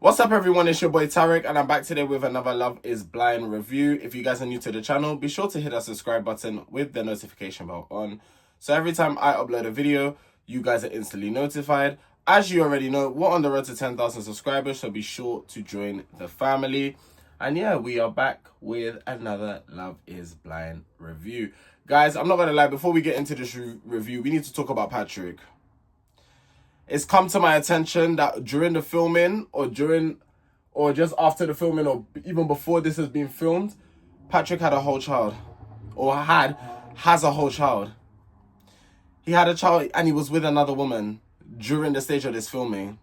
What's up everyone, it's your boy Tarek and I'm back today with another Love is Blind review. If you guys are new to the channel, be sure to hit that subscribe button with the notification bell on. So every time I upload a video, you guys are instantly notified. As you already know, we're on the road to 10,000 subscribers, so be sure to join the family. And yeah, we are back with another Love is Blind review. Guys, I'm not going to lie, before we get into this review, we need to talk about Patrick. It's come to my attention that during the filming or just after the filming or even before this has been filmed, Patrick had a whole child or has a whole child. He had a child and he was with another woman during the stage of this filming.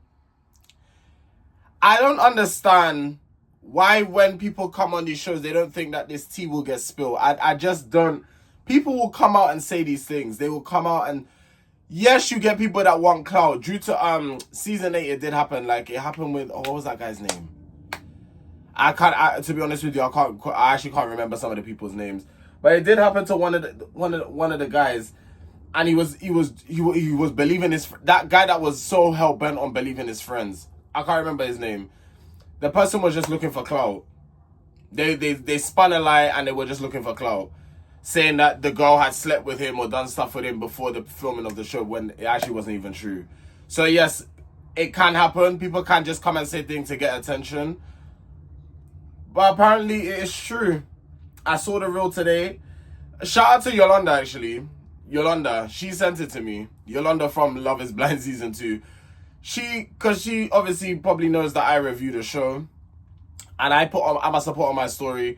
I don't understand why when people come on these shows, they don't think that this tea will get spilled. I just don't. People will come out and say these things. They will come out and... Yes, you get people that want clout. Due to season 8, it did happen. Like it happened with what was that guy's name? To be honest with you, I actually can't remember some of the people's names. But it did happen to one of the guys, and he was believing that guy that was so hell bent on believing his friends. I can't remember his name. The person was just looking for clout. They spun a lie and they were just looking for clout, saying that the girl had slept with him or done stuff with him before the filming of the show when it actually wasn't even true. So yes, it can happen. People can't just come and say things to get attention. But apparently it is true. I saw the reel today. Shout out to Yolanda actually. Yolanda, she sent it to me. Yolanda from Love is Blind Season 2. Because she obviously probably knows that I review the show. And I must have put on my story.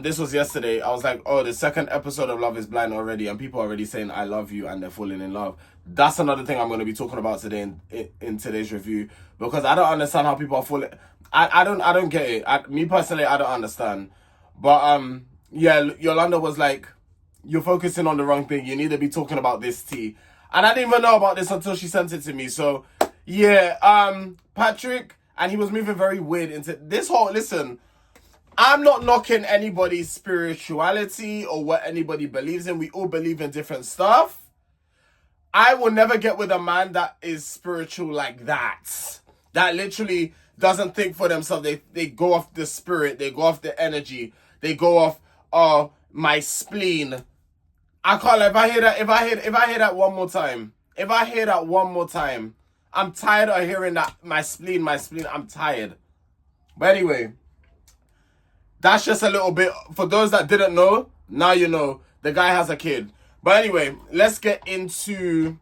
This was yesterday. I was like, oh, the second episode of Love is Blind already, and people are already saying I love you and they're falling in love. That's another thing I'm going to be talking about today in today's review, because I don't understand how people are falling. I don't get it. Me personally, I don't understand. But yeah, Yolanda was like, you're focusing on the wrong thing. You need to be talking about this tea. And I didn't even know about this until she sent it to me. So yeah, Patrick, and he was moving very weird into this whole, listen, I'm not knocking anybody's spirituality or what anybody believes in. We all believe in different stuff. I will never get with a man that is spiritual like that. That literally doesn't think for themselves. They go off the spirit. They go off the energy. They go off my spleen. I can't. If I hear that one more time. If I hear that one more time, I'm tired of hearing that my spleen. I'm tired. But anyway. That's just a little bit, for those that didn't know, now you know, the guy has a kid. But anyway, let's get into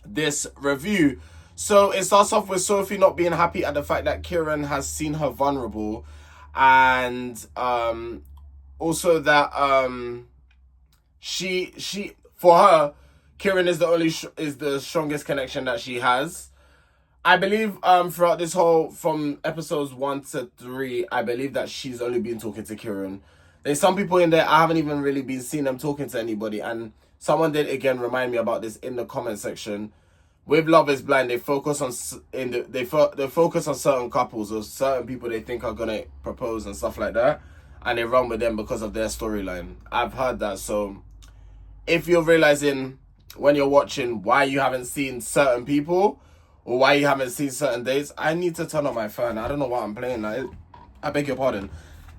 this review. So it starts off with Sophie not being happy at the fact that Kieran has seen her vulnerable. And also that she for her, Kieran is the strongest connection that she has. I believe throughout this whole, from episodes 1 to 3, I believe that she's only been talking to Kieran. There's some people in there, I haven't even really been seeing them talking to anybody. And someone did again remind me about this in the comment section. With Love is Blind, they focus on they focus on certain couples or certain people they think are gonna propose and stuff like that, and they run with them because of their storyline. I've heard that. So if you're realizing when you're watching why you haven't seen certain people, or why you haven't seen certain days, I need to turn on my fan. I don't know what I'm playing now. I beg your pardon.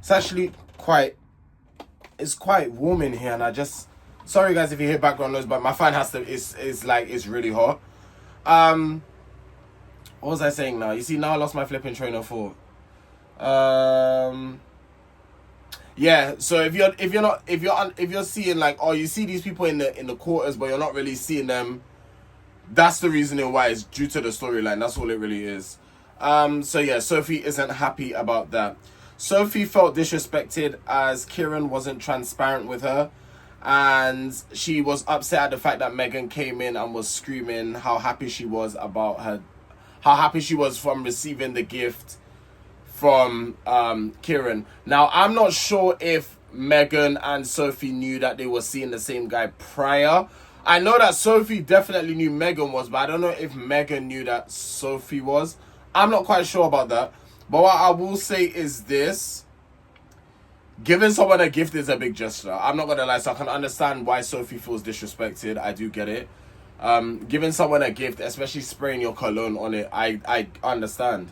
It's actually quite warm in here, and I just, sorry guys if you hear background noise, but my fan has to, it's really hot. What was I saying now? You see, now I lost my flipping train of thought. Yeah, so if you're seeing like, oh, you see these people in the quarters, but you're not really seeing them, that's the reasoning why. It's due to the storyline. That's all it really is. So yeah, Sophie isn't happy about that. Sophie felt disrespected as Kieran wasn't transparent with her, and she was upset at the fact that Megan came in and was screaming how happy she was from receiving the gift from Kieran. Now, I'm not sure if Megan and Sophie knew that they were seeing the same guy prior. I know that Sophie definitely knew Megan was, but I don't know if Megan knew that Sophie was. I'm not quite sure about that. But what I will say is this. Giving someone a gift is a big gesture. I'm not going to lie, so I can understand why Sophie feels disrespected. I do get it. Giving someone a gift, especially spraying your cologne on it, I understand.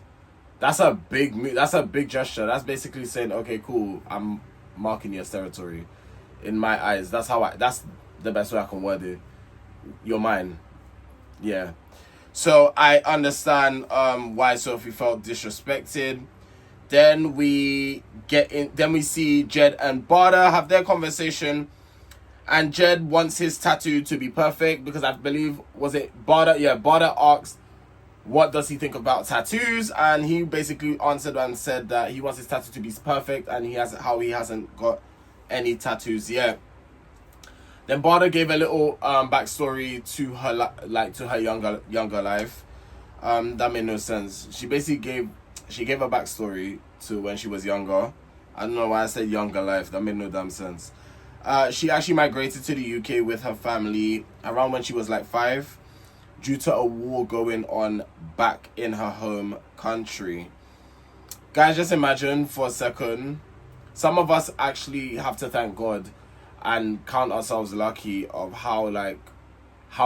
That's a big move. That's a big gesture. That's basically saying, okay, cool, I'm marking your territory. In my eyes, that's the best way I can word it. You're mine. Yeah. So I understand why Sophie felt disrespected. Then we see Jed and Barda have their conversation, and Jed wants his tattoo to be perfect because I believe, was it Barda? Yeah, Barda asked what does he think about tattoos, and he basically answered and said that he wants his tattoo to be perfect, and he hasn't got any tattoos yet. Then Barda gave a little backstory to her to her younger life. That made no sense. She basically gave a backstory to when she was younger. I don't know why I said younger life. That made no damn sense. She actually migrated to the UK with her family around when she was like 5, due to a war going on back in her home country. Guys, just imagine for a second, some of us actually have to thank God and count ourselves lucky of how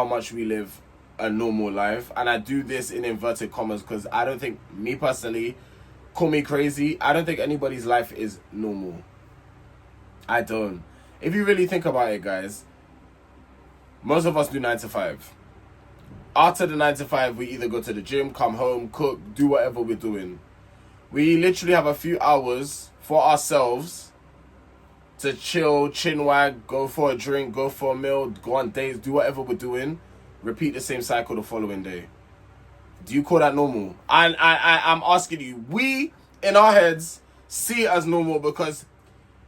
much we live a normal life. And I do this in inverted commas because I don't think, me personally, call me crazy, I don't think anybody's life is normal. I don't. If you really think about it, guys, most of us do 9 to 5. After the 9 to 5, we either go to the gym, come home, cook, do whatever we're doing. We literally have a few hours for ourselves to chill, chinwag, go for a drink, go for a meal, go on dates, do whatever we're doing, repeat the same cycle the following day. Do you call that normal? And I'm asking you, we, in our heads, see it as normal because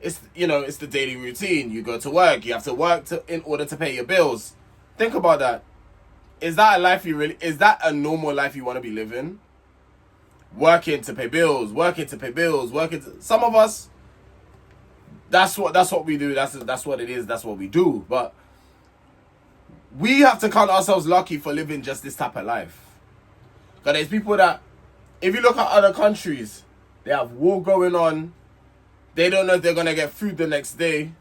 it's the daily routine. You go to work, you have to work in order to pay your bills. Think about that. Is that a normal life you want to be living? Working to pay bills, some of us, that's what we do. That's what it is. That's what we do. But we have to count ourselves lucky for living just this type of life. Because there's people that, if you look at other countries, they have war going on. They don't know if they're going to get food the next day.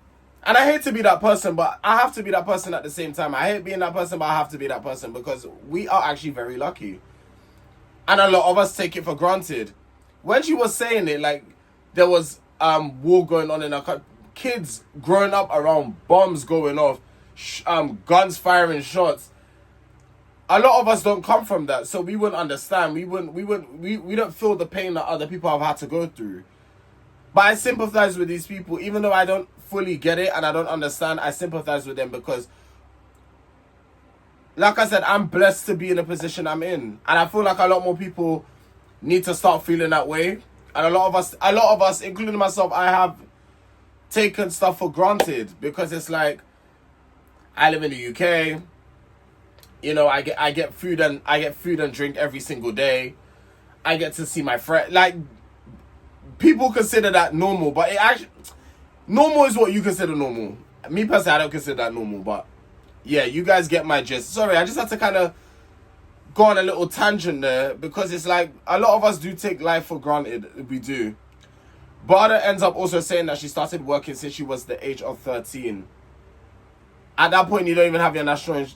And I hate to be that person, but I have to be that person at the same time. I hate being that person, but I have to be that person because we are actually very lucky. And a lot of us take it for granted. When she was saying it, like, there was war going on in our country, kids growing up around bombs going off, guns firing shots. A lot of us don't come from that, so we wouldn't understand. We don't feel the pain that other people have had to go through. But I sympathize with these people, even though I don't fully get it and I don't understand. I sympathize with them because, like I said, I'm blessed to be in the position I'm in, and I feel like a lot more people need to start feeling that way. And a lot of us, including myself, I have taken stuff for granted because it's like, I live in the UK. I get food and drink every single day. I get to see my friend. Like, people consider that normal, but it actually, normal is what you consider normal. Me personally, I don't consider that normal, but yeah, you guys get my gist. Sorry, I just had to kind of go on a little tangent there because it's like a lot of us do take life for granted. We do. Barda ends up also saying that she started working since she was the age of 13. At that point, you don't even have your national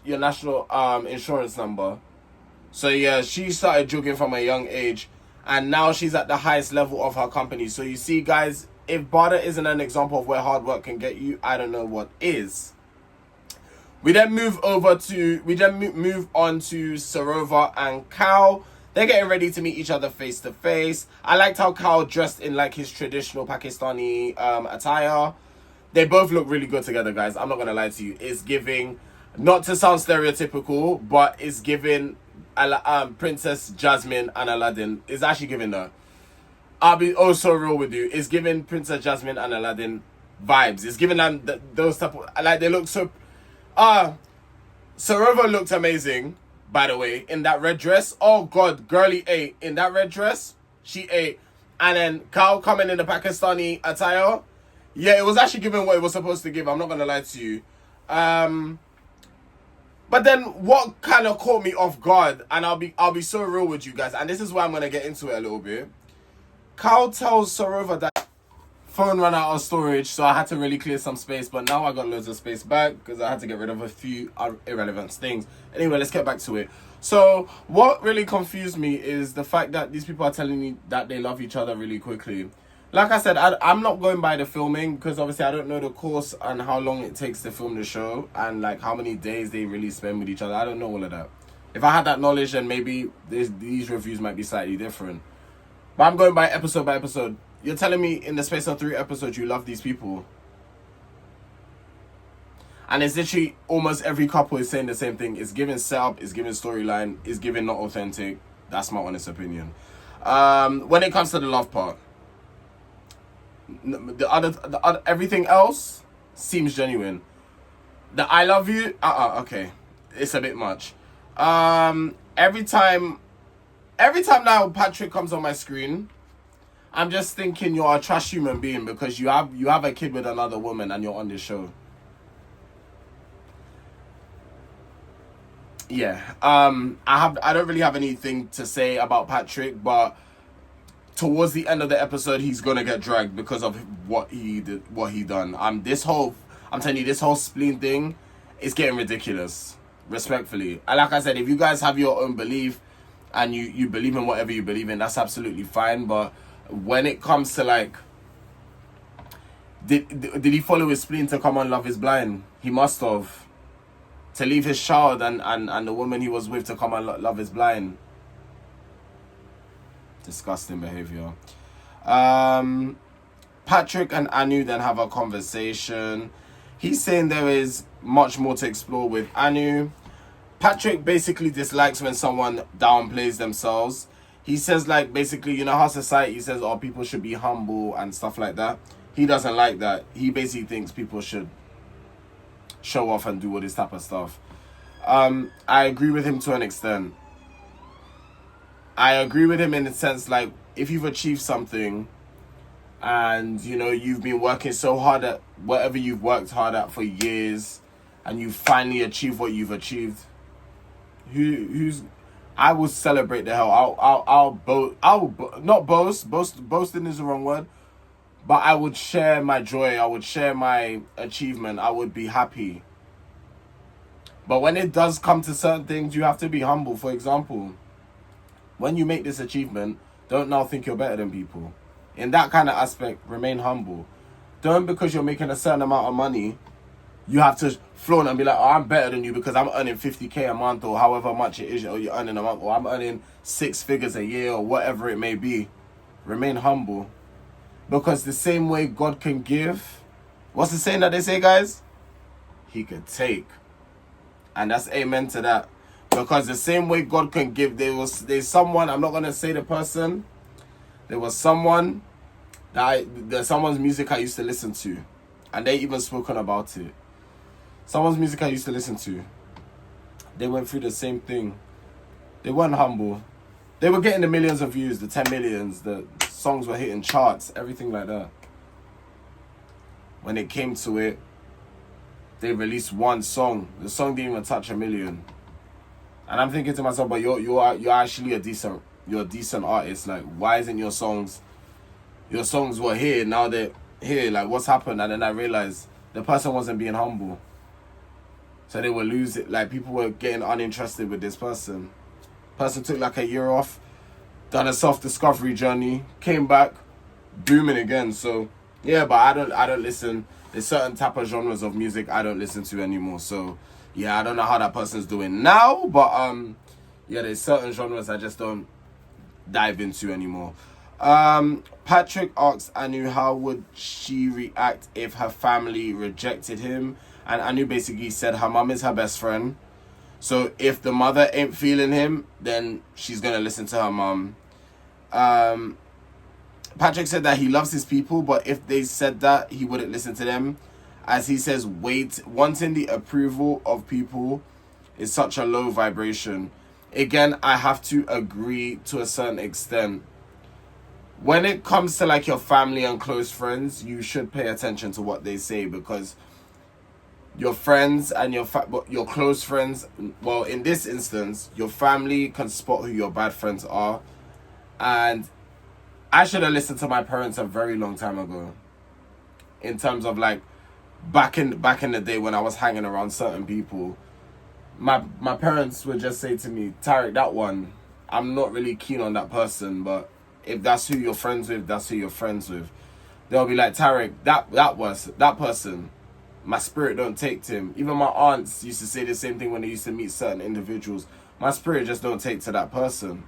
insurance number. So yeah, she started jogging from a young age, and now she's at the highest level of her company. So you see, guys, if Barda isn't an example of where hard work can get you, I don't know what is. We then move on to Sarova and Cal. They're getting ready to meet each other face to face. I liked how Cal dressed in like his traditional Pakistani attire. They both look really good together, guys. I'm not going to lie to you. It's giving, not to sound stereotypical, but it's giving Princess Jasmine and Aladdin. It's actually giving her. I'll be so real with you. It's giving Princess Jasmine and Aladdin vibes. It's giving them those type of, like, they look so... Sarova looked amazing, by the way, in that red dress. Oh, God, girlie ate. In that red dress, she ate. And then Cal coming in the Pakistani attire. Yeah, it was actually giving what it was supposed to give. I'm not going to lie to you. But then what kind of caught me off guard, and I'll be so real with you guys, and this is why I'm going to get into it a little bit. Cal tells Sarova that phone ran out of storage, so I had to really clear some space. But now I got loads of space back because I had to get rid of a few irrelevant things. Anyway, let's get back to it. So what really confused me is the fact that these people are telling me that they love each other really quickly. Like I said, I'm not going by the filming because obviously I don't know the course and how long it takes to film the show and like how many days they really spend with each other. I don't know all of that. If I had that knowledge, then maybe these reviews might be slightly different. But I'm going by episode. You're telling me in the space of 3 episodes you love these people. And it's literally almost every couple is saying the same thing. It's giving setup, it's giving storyline, it's giving not authentic. That's my honest opinion. When it comes to the love part, the other everything else seems genuine. The I love you, okay, it's a bit much. Every time now Patrick comes on my screen, I'm just thinking you're a trash human being because you have a kid with another woman and you're on this show. Yeah, I don't really have anything to say about Patrick, but towards the end of the episode, he's gonna get dragged because of what he done. I'm telling you, this whole spleen thing is getting ridiculous. Respectfully, and like I said, if you guys have your own belief and you believe in whatever you believe in, that's absolutely fine. But when it comes to like, did he follow his spleen to come on Love Is Blind? He must have. To leave his child and the woman he was with to come on Love Is Blind. Disgusting behavior. Patrick and Anu then have a conversation. He's saying there is much more to explore with Anu. Patrick basically dislikes when someone downplays themselves. He says like basically, you know how society says people should be humble and stuff like that. He doesn't like that. He basically thinks people should show off and do all this type of stuff. I agree with him to an extent. I agree with him in the sense like if you've achieved something and you know you've been working so hard at whatever you've worked hard at for years and you finally achieve what you've achieved, I will celebrate the hell. Not boast. Boasting is the wrong word. But I would share my joy. I would share my achievement. I would be happy. But when it does come to certain things, you have to be humble. For example, when you make this achievement, don't now think you're better than people. In that kind of aspect, remain humble. Don't because you're making a certain amount of money, you have to flaunt and be like, I'm better than you because I'm earning 50k a month or however much it is, or you're earning a month, or I'm earning 6 figures a year or whatever it may be. Remain humble. Because the same way God can give, what's the saying that they say, guys? He could take. And that's amen to that. Because the same way God can give, there's someone, I'm not going to say the person, there was someone, there's someone's music I used to listen to. And they even spoken about it. Someone's music I used to listen to. They went through the same thing. They weren't humble. They were getting the millions of views, the 10 millions, the songs were hitting charts, everything like that. When it came to it, they released one song. The song didn't even touch 1 million. And I'm thinking to myself, but you're actually a decent artist. Like, why isn't your songs were here, now they're here, like what's happened? And then I realized the person wasn't being humble. So they were losing, like people were getting uninterested with this person. Person took like a year off, done a self-discovery journey, came back, booming again. So yeah, but I don't listen. There's certain type of genres of music I don't listen to anymore. So yeah, I don't know how that person's doing now, but yeah, there's certain genres I just don't dive into anymore. Patrick asks Anu how would she react if her family rejected him, and Anu basically said her mum is her best friend. So if the mother ain't feeling him, then she's going to listen to her mum. Patrick said that he loves his people, but if they said that, he wouldn't listen to them. As he says, wanting the approval of people is such a low vibration. Again, I have to agree to a certain extent. When it comes to like your family and close friends, you should pay attention to what they say, because your friends and your close friends, well, in this instance, your family can spot who your bad friends are. And I should have listened to my parents a very long time ago. in terms of like back in the day when I was hanging around certain people. My parents would just say to me, Tarek, that one, I'm not really keen on that person, but if that's who you're friends with, that's who you're friends with. They'll be like, Tarek, that person, my spirit don't take to him. Even my aunts used to say the same thing when they used to meet certain individuals. My spirit just don't take to that person.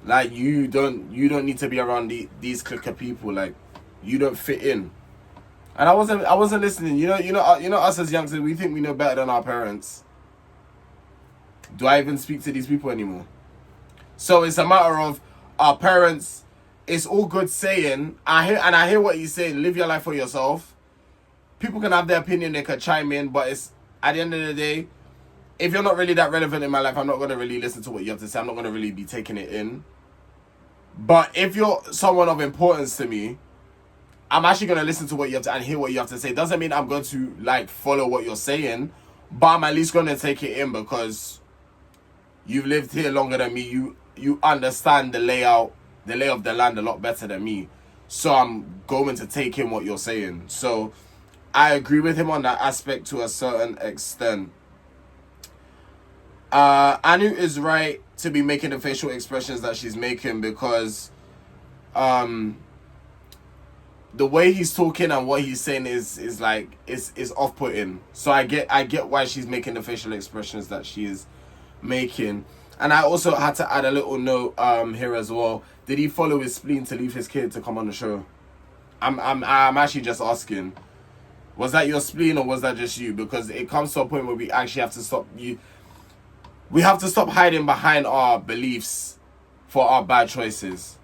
Like, you don't need to be around these clique of people. Like, you don't fit in. And I wasn't listening. You know us as youngsters, we think we know better than our parents. Do I even speak to these people anymore? So it's a matter of our parents. It's all good saying. I hear what he's saying. Live your life for yourself. People can have their opinion. They can chime in, but it's at the end of the day, if you're not really that relevant in my life, I'm not gonna really listen to what you have to say. I'm not gonna really be taking it in. But if you're someone of importance to me, I'm actually gonna listen to what you have to and hear what you have to say. Doesn't mean I'm going to like follow what you're saying, but I'm at least gonna take it in because you've lived here longer than me. You understand the lay of the land a lot better than me. So I'm going to take in what you're saying. So I agree with him on that aspect to a certain extent. Anu is right to be making the facial expressions that she's making because the way he's talking and what he's saying is off-putting. So I get why she's making the facial expressions that she is making. And I also had to add a little note here as well. Did he follow his spleen to leave his kid to come on the show? I'm actually just asking. Was that your spleen or was that just you? Because it comes to a point where we actually have to stop we have to stop hiding behind our beliefs for our bad choices.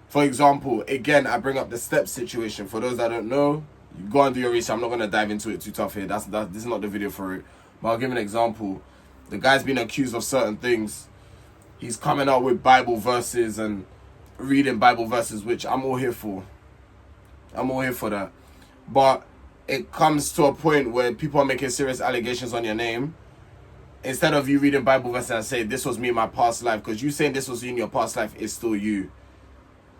For example, again, I bring up the step situation. For those that don't know, you go and do your research. I'm not going to dive into it too tough here. This is not the video for it. But I'll give an example. The guy's been accused of certain things. He's coming out with Bible verses and reading Bible verses, which I'm all here for. I'm all here for that. But it comes to a point where people are making serious allegations on your name. Instead of you reading Bible verses and say, this was me in my past life, because you saying this was you in your past life is still you.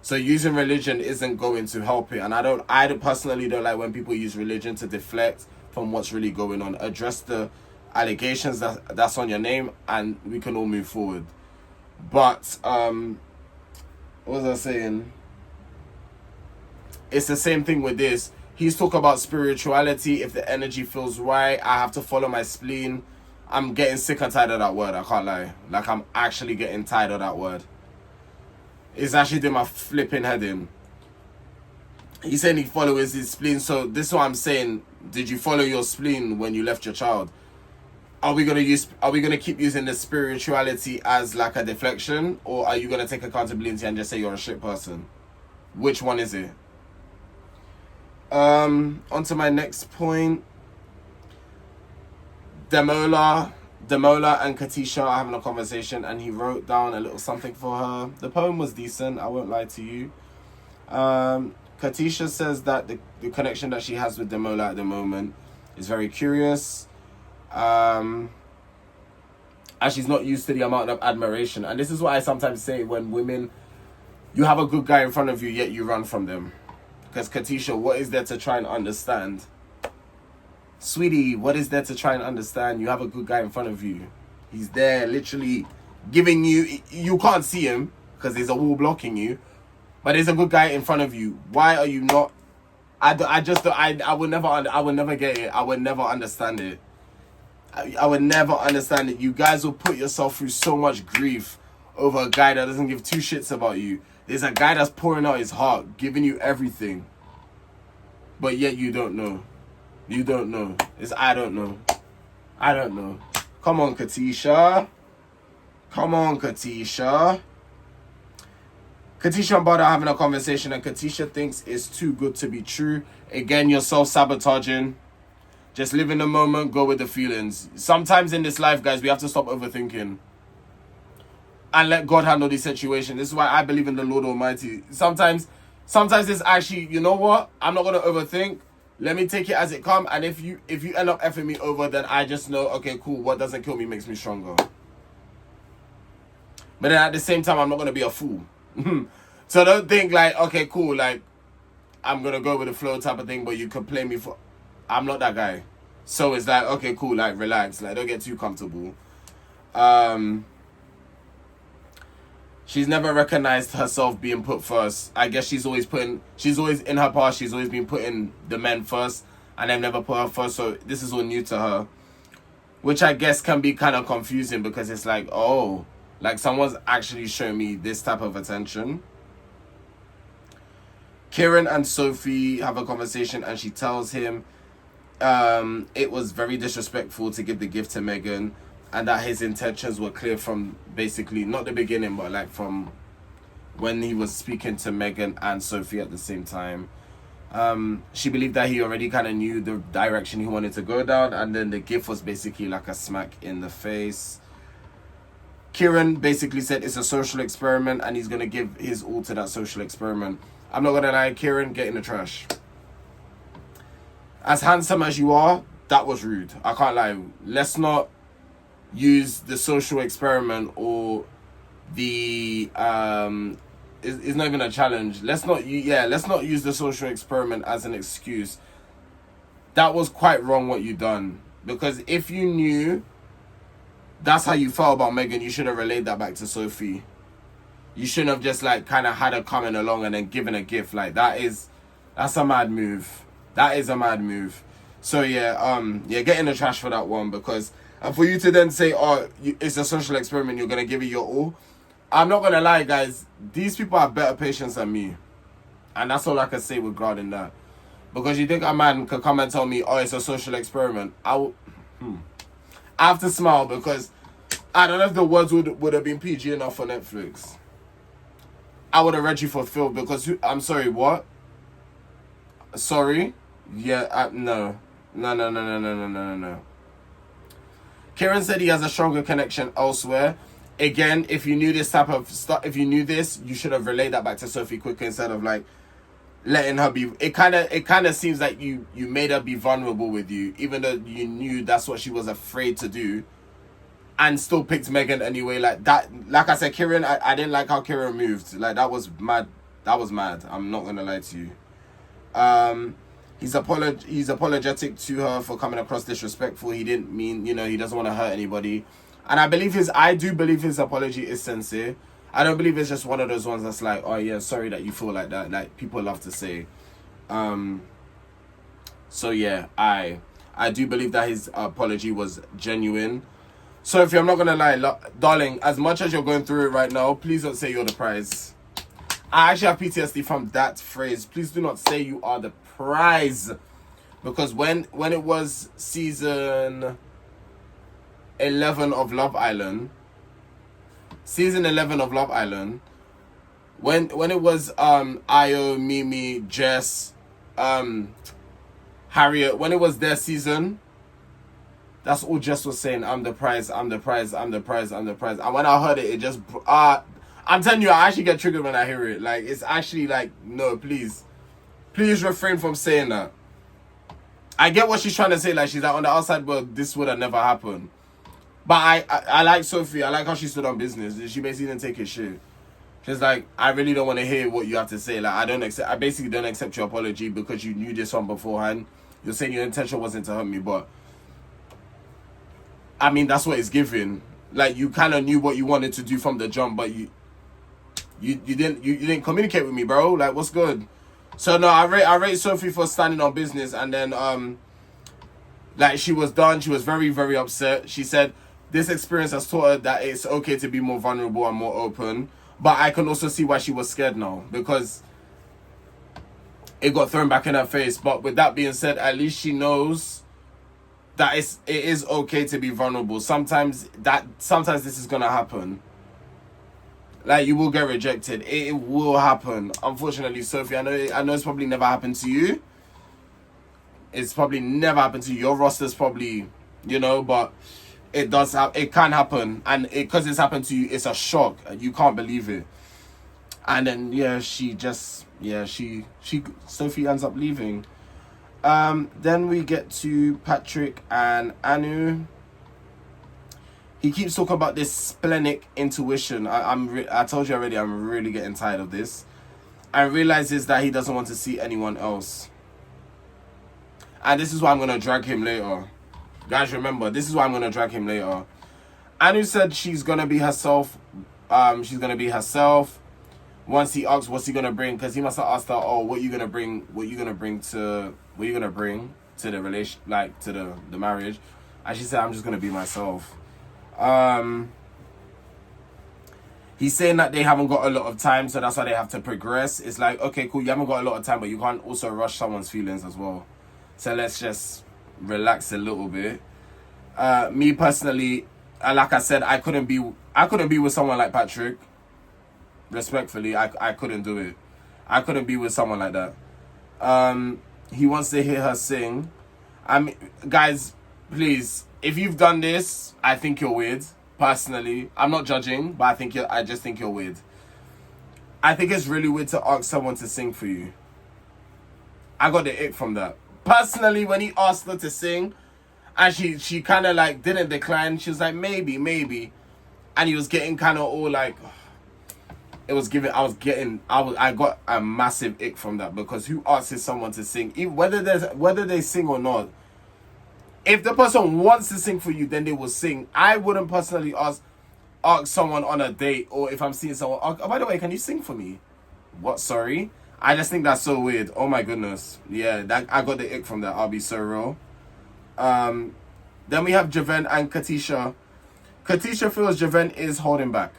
So using religion isn't going to help it. And I personally don't like when people use religion to deflect from what's really going on. Address the allegations that's on your name and we can all move forward. But what was I saying? It's the same thing with this. He's talking about spirituality. If the energy feels right, I have to follow my spleen. I'm getting sick and tired of that word. I can't lie. Like, I'm actually getting tired of that word. It's actually doing my flipping head in. He's saying he follows his spleen. So this is what I'm saying. Did you follow your spleen when you left your child? Are we gonna keep using the spirituality as like a deflection, or are you gonna take accountability and just say you're a shit person? Which one is it? On to my next point. Demola and Katisha are having a conversation, and he wrote down a little something for her. The poem was decent, I won't lie to you. Katisha says that the connection that she has with Demola at the moment is very curious. And she's not used to the amount of admiration. And this is what I sometimes say when women, you have a good guy in front of you, yet you run from them. Because Katisha, what is there to try and understand? Sweetie, what is there to try and understand? You have a good guy in front of you. He's there literally giving you can't see him because there's a wall blocking you, but there's a good guy in front of you. Why are you not? I would never get it. I would never understand it. I would never understand it. You guys will put yourself through so much grief over a guy that doesn't give two shits about you. There's a guy that's pouring out his heart, giving you everything, but yet you don't know. You don't know. I don't know. Come on, Katisha. Katisha and Bada are having a conversation, and Katisha thinks it's too good to be true. Again, you're self-sabotaging. Just live in the moment, go with the feelings. Sometimes in this life, guys, we have to stop overthinking and let God handle the situation. This is why I believe in the Lord Almighty. Sometimes it's actually, you know what? I'm not going to overthink. Let me take it as it comes, and if you end up effing me over, then I just know, okay, cool, what doesn't kill me makes me stronger. But then at the same time, I'm not going to be a fool. So don't think like, okay, cool, like, I'm gonna go with the flow type of thing, but you could play me for. I'm not that guy. So it's like, okay, cool, like relax, like don't get too comfortable. She's never recognized herself being put first. I guess she's always in her past, she's always been putting the men first, and they've never put her first, so this is all new to her. Which I guess can be kind of confusing because it's like, oh, like someone's actually showing me this type of attention. Kieran and Sophie have a conversation and she tells him it was very disrespectful to give the gift to Megan, and that his intentions were clear from basically not the beginning, but like from when he was speaking to Megan and Sophie at the same time. She believed that he already kind of knew the direction he wanted to go down, and then the gift was basically like a smack in the face. Kieran basically said it's a social experiment and he's going to give his all to that social experiment. I'm not going to lie, Kieran, get in the trash. As handsome as you are, that was rude. I can't lie. Let's not use the social experiment or the it's not even a challenge. Let's not use the social experiment as an excuse. That was quite wrong what you done, because if you knew that's how you felt about Megan, you should have relayed that back to Sophie. You shouldn't have just like kind of had her coming along and then given a gift. Like that's a mad move. That is a mad move. So get in the trash for that one, because and for you to then say, oh, it's a social experiment, you're gonna give it your all. I'm not gonna lie, guys. These people have better patience than me, and that's all I can say regarding that. Because you think a man could come and tell me, oh, it's a social experiment, I have to smile, because I don't know if the words would have been PG enough for Netflix. I would have read you for Phil, because I'm sorry, what? Sorry? Yeah, no. Kieran said he has a stronger connection elsewhere. Again, if you knew this type of stuff, if you knew this, you should have relayed that back to Sophie quicker instead of like letting her be. It kind of seems like you made her be vulnerable with you, even though you knew that's what she was afraid to do, and still picked Megan anyway. Like that, like I said, Kieran, I didn't like how Kieran moved. Like that was mad. I'm not gonna lie to you. He's apologetic to her for coming across disrespectful. He didn't mean, he doesn't want to hurt anybody. And I do believe his apology is sincere. I don't believe it's just one of those ones that's like, oh yeah, sorry that you feel like that. Like people love to say. So yeah, I do believe that his apology was genuine. Sophie, I'm not gonna lie, darling, as much as you're going through it right now, please don't say you're the prize. I actually have PTSD from that phrase. Please do not say you are the prize. Because when it was season 11 of Love Island, when it was Io, Mimi, Jess, Harriet, when it was their season, that's all Jess was saying. I'm the prize. And when I heard it, it just I'm telling you, I actually get triggered when I hear it. Like, it's actually like, no, please refrain from saying that. I get what she's trying to say. Like, she's like, on the outside world, this would have never happened. But I like Sophie. I like how she stood on business. She basically didn't take his shit. She's like, I really don't want to hear what you have to say. Like, I basically don't accept your apology because you knew this one beforehand. You're saying your intention wasn't to hurt me, but I mean, that's what it's giving. Like, you kind of knew what you wanted to do from the jump, but you didn't communicate with me, bro. Like, what's good? So no, I rate Sophie for standing on business, and then like she was done. She was very, very upset. She said this experience has taught her that it's okay to be more vulnerable and more open. But I can also see why she was scared now, because it got thrown back in her face. But with that being said, at least she knows that it is okay to be vulnerable. Sometimes this is gonna happen. Like, you will get rejected. It will happen. Unfortunately, Sophie, I know it's probably never happened to you. It's probably never happened to you. Your roster's probably, but it does it can happen. And because it's happened to you, it's a shock. You can't believe it. And then, Sophie ends up leaving. Then we get to Patrick and Anu. He keeps talking about this splenic intuition. I told you already, I'm really getting tired of this. and realizes that he doesn't want to see anyone else. And this is why I'm going to drag him later. Guys, remember, this is why I'm going to drag him later. Anu said she's going to be herself. She's going to be herself. Once he asks what's he going to bring, because he must have asked her, oh, what are you going to bring? What are you going to bring to the relation, like to the marriage? And she said, I'm just going to be myself. He's saying that they haven't got a lot of time, so that's why they have to progress. It's like, okay, cool, you haven't got a lot of time, but you can't also rush someone's feelings as well. So let's just relax a little bit. Me personally, like I said, I couldn't be with someone like Patrick. Respectfully, I couldn't do it. I couldn't be with someone like that. He wants to hear her sing. I mean, guys, please, if you've done this, I think you're weird. Personally, I'm not judging, but I just think you're weird. I think it's really weird to ask someone to sing for you. I got the ick from that. Personally, when he asked her to sing, and she kind of like didn't decline, she was like, maybe. And he was getting kind of all like, I got a massive ick from that, because who asks someone to sing? Whether they sing or not, if the person wants to sing for you, then they will sing. I wouldn't personally ask someone on a date, or if I'm seeing someone, oh, by the way, can you sing for me? What, sorry? I just think that's so weird. Oh my goodness. Yeah, I got the ick from that. I'll be so real. Then we have Javen and Katisha. Katisha feels Javen is holding back.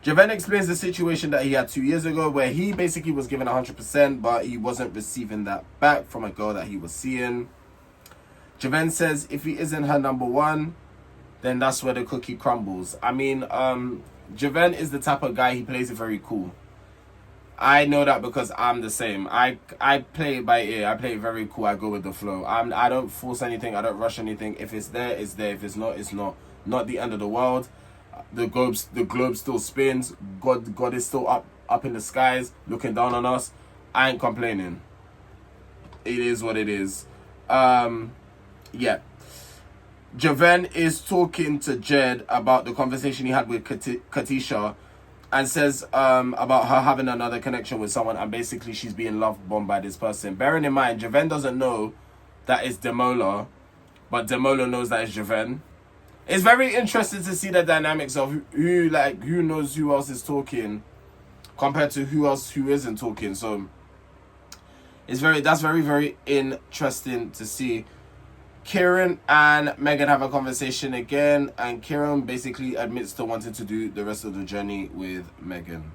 Javen explains the situation that he had 2 years ago, where he basically was given 100%, but he wasn't receiving that back from a girl that he was seeing. Javen says if he isn't her number one, then that's where the cookie crumbles. I mean, Javen is the type of guy, he plays it very cool. I know that because I'm the same. I play it by ear. I play it very cool. I go with the flow. I don't force anything. I don't rush anything. If it's there, it's there. If it's not, it's not. Not the end of the world. The globe still spins. God is still up in the skies, looking down on us. I ain't complaining. It is what it is. Yeah. Javen is talking to Jed about the conversation he had with Katisha, and says about her having another connection with someone, and basically she's being love bombed by this person. Bearing in mind, Javen doesn't know that it's Demola, but Demola knows that it's Javen. It's very interesting to see the dynamics of who knows who else is talking compared to who isn't talking. So that's very, very interesting to see. Kieran and Megan have a conversation again, and Kieran basically admits to wanting to do the rest of the journey with Megan.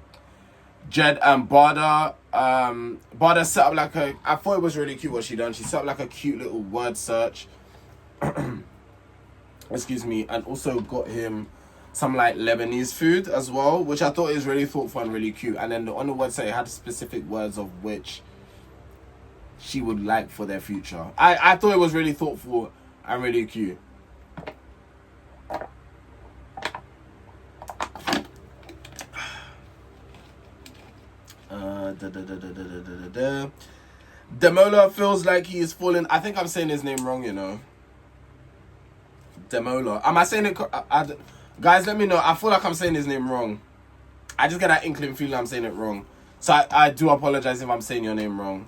Jed and Barda set up like I thought it was really cute what she done. She set up like a cute little word search. Excuse me, and also got him some like Lebanese food as well, which I thought is really thoughtful and really cute. And then on the website it had specific words of which she would like for their future. I thought it was really thoughtful and really cute. Demola feels like he is falling. I think I'm saying his name wrong, you know. Demola. Am I saying it? Guys, let me know. I feel like I'm saying his name wrong. I just get that inkling feeling I'm saying it wrong. So I do apologize if I'm saying your name wrong.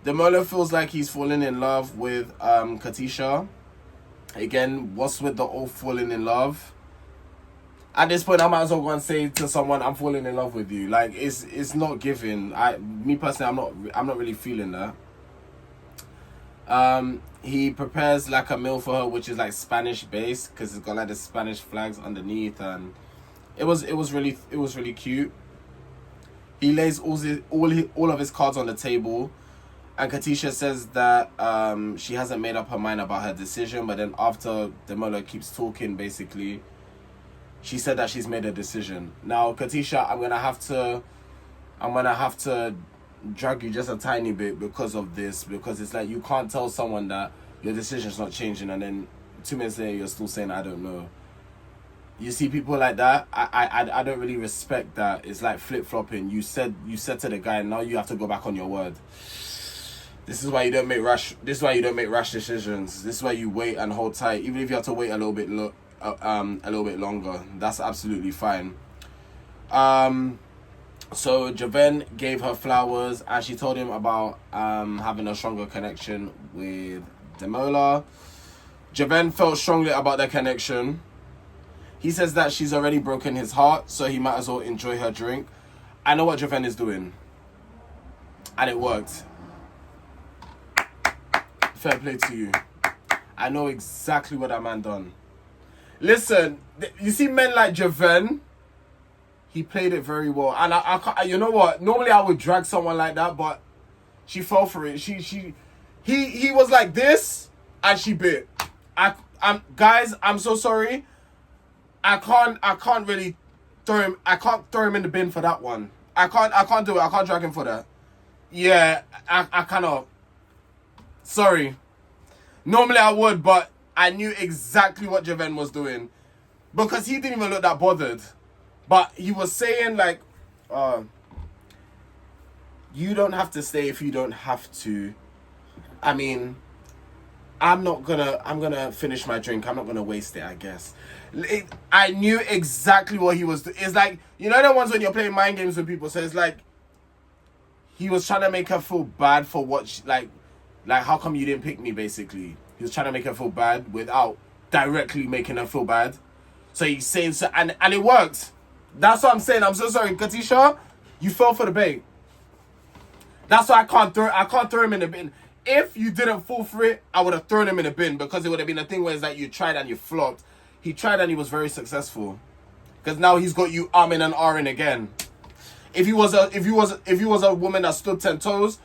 Demola feels like he's falling in love with Katisha. Again, what's with the all falling in love? At this point, I might as well go and say to someone, I'm falling in love with you. Like, it's not giving. Me personally, I'm not really feeling that. He prepares like a meal for her, which is like Spanish based, because it's got like the Spanish flags underneath, and it was really cute. He lays all of his cards on the table, and Katisha says that she hasn't made up her mind about her decision, but then after Demola keeps talking, basically, she said that she's made a decision. Now, Katisha, I'm gonna have to drag you just a tiny bit because of this, because it's like you can't tell someone that your decision's not changing, and then 2 minutes later you're still saying I don't know. You see people like that, I don't really respect that. It's like flip-flopping. You said to the guy, now you have to go back on your word. This is why you don't make rash decisions. This is why you wait and hold tight, even if you have to wait a little bit longer. That's absolutely fine. So Javen gave her flowers and she told him about having a stronger connection with Demola. Javen felt strongly about their connection. He says that she's already broken his heart, so he might as well enjoy her drink. I know what Javen is doing. And it worked. Fair play to you. I know exactly what that man done. Listen, you see men like Javen, he played it very well. And I you know what? Normally I would drag someone like that, but she fell for it. He was like this, and she bit. Guys, I'm so sorry. I can't really throw him. I can't throw him in the bin for that one. I can't do it. I can't drag him for that. Yeah, I cannot. Sorry. Normally I would, but I knew exactly what Javen was doing. Because he didn't even look that bothered. But he was saying like, you don't have to stay if you don't have to. I mean, I'm gonna finish my drink. I'm not gonna waste it, I guess. I knew exactly what he was doing. It's like, you know the ones when you're playing mind games with people, so it's like, he was trying to make her feel bad for what she, like how come you didn't pick me, basically. He was trying to make her feel bad without directly making her feel bad. So he's saying so, and it worked. That's what I'm saying. I'm so sorry, Katisha. You fell for the bait. That's why I can't throw him in the bin. If you didn't fall for it, I would have thrown him in the bin, because it would have been a thing where it's like you tried and you flopped. He tried and he was very successful. Because now he's got you arming and ahhing again. If he was a woman that stood 10 toes,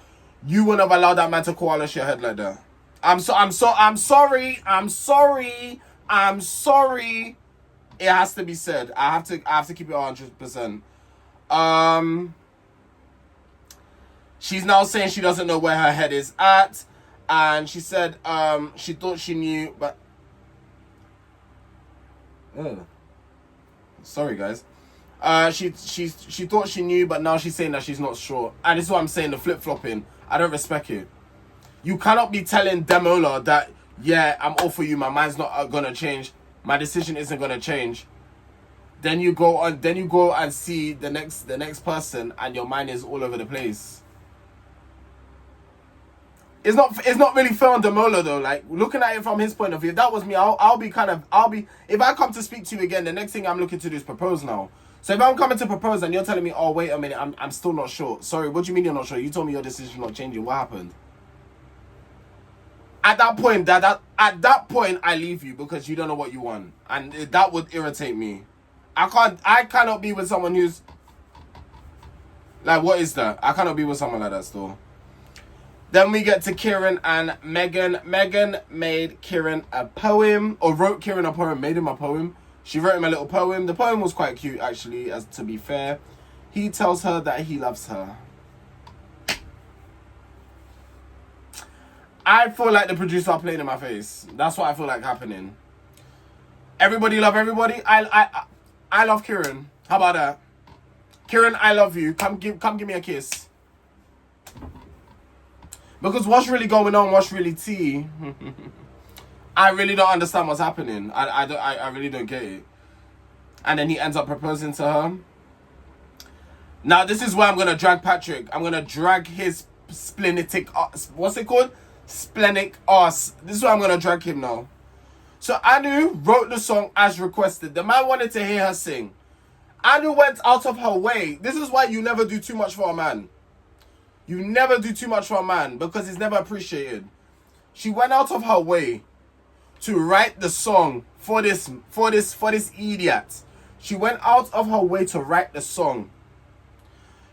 you wouldn't have allowed that man to koala your head like that. I'm sorry. It has to be said. I have to keep it 100%. She's now saying she doesn't know where her head is at, and she said she thought she knew, but sorry guys. She thought she knew, but now she's saying that she's not sure. And this is what I'm saying, the flip-flopping. I don't respect it. You cannot be telling Demola that, yeah, I'm all for you, my mind's not gonna change, my decision isn't gonna change. Then you go and see the next person, and your mind is all over the place. It's not really fair on Demola though. Like, looking at it from his point of view, if that was me, I'll be if I come to speak to you again, the next thing I'm looking to do is propose now. So if I'm coming to propose and you're telling me, oh wait a minute, I'm still not sure. Sorry, what do you mean you're not sure? You told me your decision's not changing. What happened? At that point, I leave you because you don't know what you want, and that would irritate me. I cannot be with someone who's like, what is that? I cannot be with someone like that still. Then we get to Kieran and Megan. Megan made Kieran a poem, or wrote Kieran a poem, made him a poem. She wrote him a little poem. The poem was quite cute, actually, as to be fair. He tells her that he loves her. I feel like the producer played in my face. That's what I feel like happening. Everybody love everybody. I love Kieran. How about that? Kieran, I love you. Come give me a kiss. Because what's really going on? What's really tea? I really don't understand what's happening. I really don't get it. And then he ends up proposing to her. Now this is where I'm gonna drag Patrick. I'm gonna drag his splenic. What's it called? Splenic ass. This is where I'm gonna drag him now. So Anu wrote the song as requested. The man wanted to hear her sing. Anu went out of her way. This is why you never do too much for a man. You never do too much for a man because it's never appreciated. She went out of her way to write the song for this idiot. She went out of her way to write the song.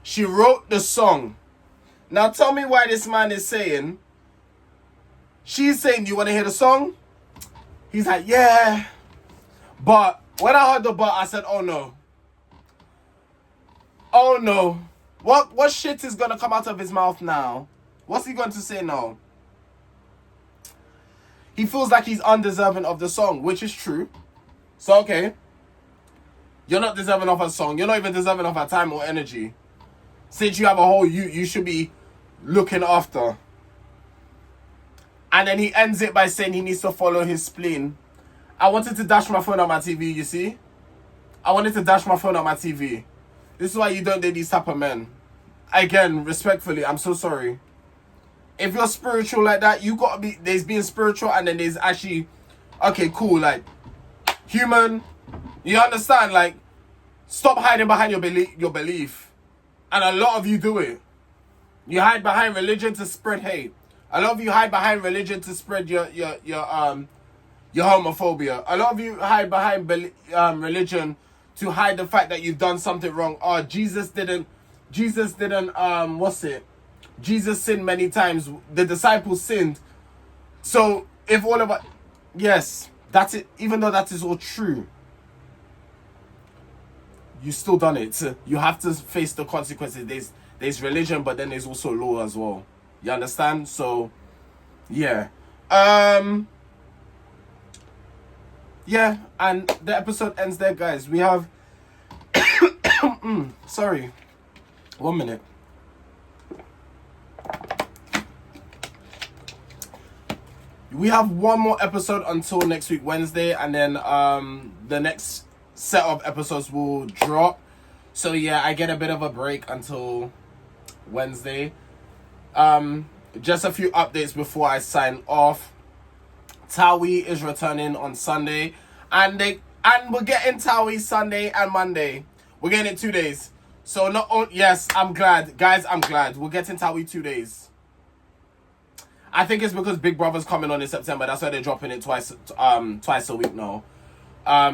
She wrote the song. Now tell me why this man is saying, she's saying, do you want to hear the song? He's like, yeah. But when I heard the but, I said, oh no. Oh no. What shit is going to come out of his mouth now? What's he going to say now? He feels like he's undeserving of the song, which is true. So, okay. You're not deserving of her song. You're not even deserving of her time or energy. Since you have a whole you should be looking after. And then he ends it by saying he needs to follow his spleen. I wanted to dash my phone on my TV, you see? I wanted to dash my phone on my TV. This is why you don't date these type of men. Again, respectfully, I'm so sorry. If you're spiritual like that, you gotta be, there's being spiritual and then there's actually, okay, cool, like, human, you understand, like, stop hiding behind your belief. And a lot of you do it. You hide behind religion to spread hate. A lot of you hide behind religion to spread your homophobia. A lot of you hide behind religion to hide the fact that you've done something wrong. Oh, Jesus didn't, what's it? Jesus sinned many times. The disciples sinned. So, if all of us... Yes, that's it. Even though that is all true, you still done it. You have to face the consequences. There's religion, but then there's also law as well. You understand? So, yeah. Yeah, and the episode ends there, guys. We have... Sorry. 1 minute. We have one more episode until next week, Wednesday, and then the next set of episodes will drop. So yeah, I get a bit of a break until Wednesday. Just a few updates before I sign off. Tawi is returning on Sunday, and we're getting Tawi Sunday and Monday. We're getting it 2 days. So yes, I'm glad, guys. I'm glad we're getting Tawi 2 days. I think it's because Big Brother's coming on in September. That's why they're dropping it twice a week now.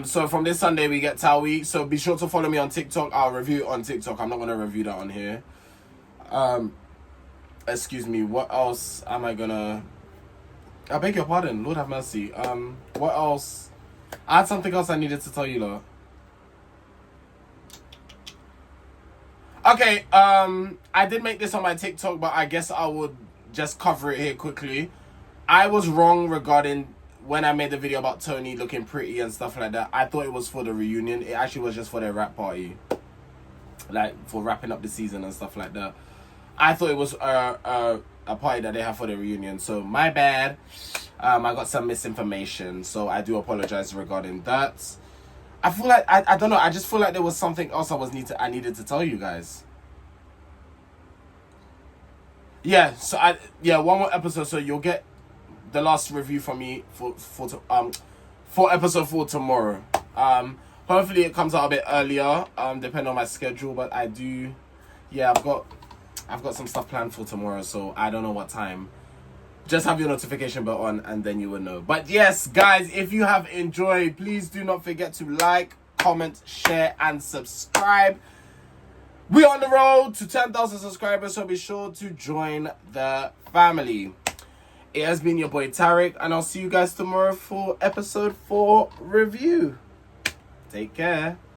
So from this Sunday we get Tawi. So be sure to follow me on TikTok. I'll review it on TikTok. I'm not gonna review that on here. Excuse me. What else am I gonna? I beg your pardon. Lord have mercy. What else? I had something else I needed to tell you, lot. Okay. I did make this on my TikTok, but I guess I would just cover it here quickly. I was wrong regarding when I made the video about Tony looking pretty and stuff like that. I thought it was for the reunion. It actually was just for their rap party, like for wrapping up the season and stuff like that. I thought it was a party that they have for the reunion. So my bad. I got some misinformation. So I do apologize regarding that. I feel like I don't know. I just feel like there was something else I needed to tell you guys. Yeah, so one more episode, so you'll get the last review from me for episode 4 tomorrow. Hopefully it comes out a bit earlier, depending on my schedule, but I've got some stuff planned for tomorrow, so I don't know what time. Just have your notification bell on and then you will know. But yes, guys, if you have enjoyed, please do not forget to like, comment, share, and subscribe. We're on the road to 10,000 subscribers, so be sure to join the family. It has been your boy Tarek, and I'll see you guys tomorrow for episode 4 review. Take care.